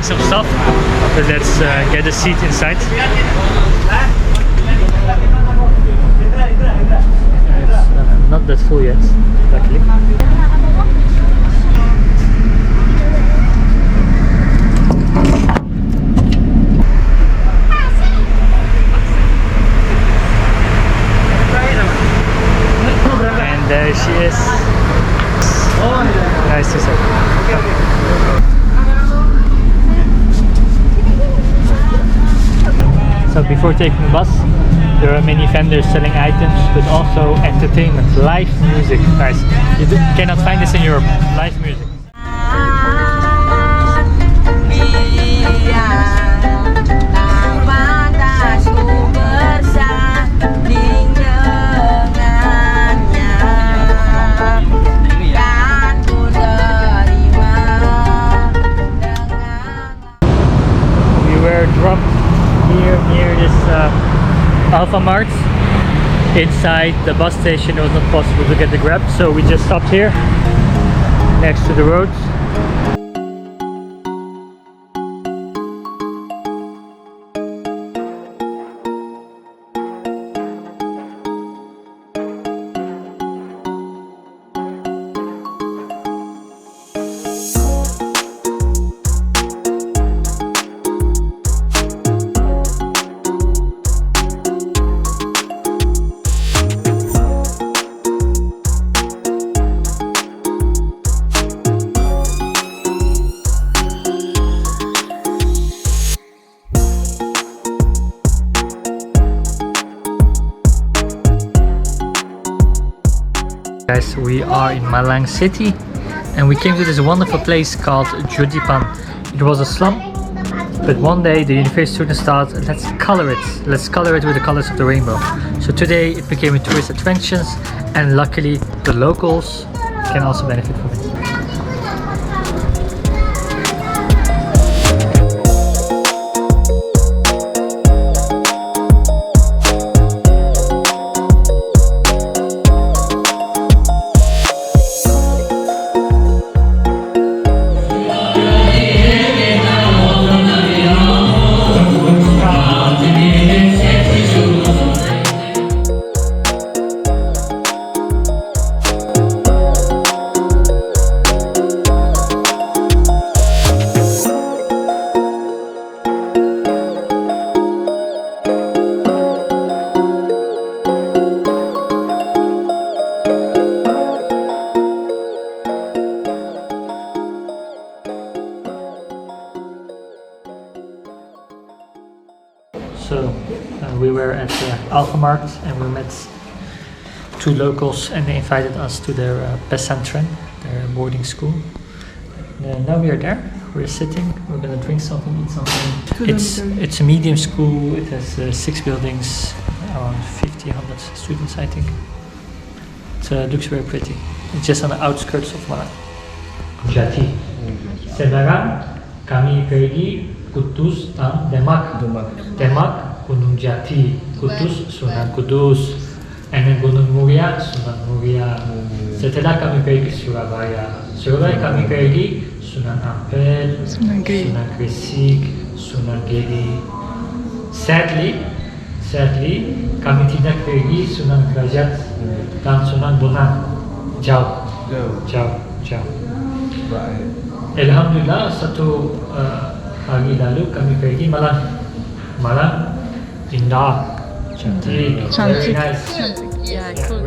getting some stuff, but let's get a seat inside. It's not that full yet, luckily. And there she is. Nice to see. So before taking the bus, there are many vendors selling items, but also entertainment, live music. Guys, you cannot find this in Europe. Live music. We were dropped near this Alpha Mart. Inside the bus station it was not possible to get the Grab, so we just stopped here next to the roads. Guys, we are in Malang City and we came to this wonderful place called Jodipan. It was a slum, but one day the university students thought, let's color it with the colors of the rainbow. So today it became a tourist attraction, and luckily the locals can also benefit from it. So we were at Alpha Mart and we met two locals and they invited us to their pesantren, their boarding school. Now we are there, we're sitting, we're gonna drink something, eat something. It's a medium school, it has 6 buildings, around 100 students I think. It looks very pretty. It's just on the outskirts of Malang. Jati. Sekarang kami pergi Kudus dan Demak. Demak, Gunung Jati, Kudus, Sunan Kudus, and then Gunung Muria, Sunan Muria. Setelah kami pergi ke Surabaya, Surabaya kami pergi Sunan Ampel, Sunan Gresik, Sunan Gedi. Sadly, kami tidak pergi Sunan Derajat dan Sunan Bonang. Jauh. Alhamdulillah, satu hari lalu kami pergi Malang. Malang indah, cantik, very nice. Yeah, cool.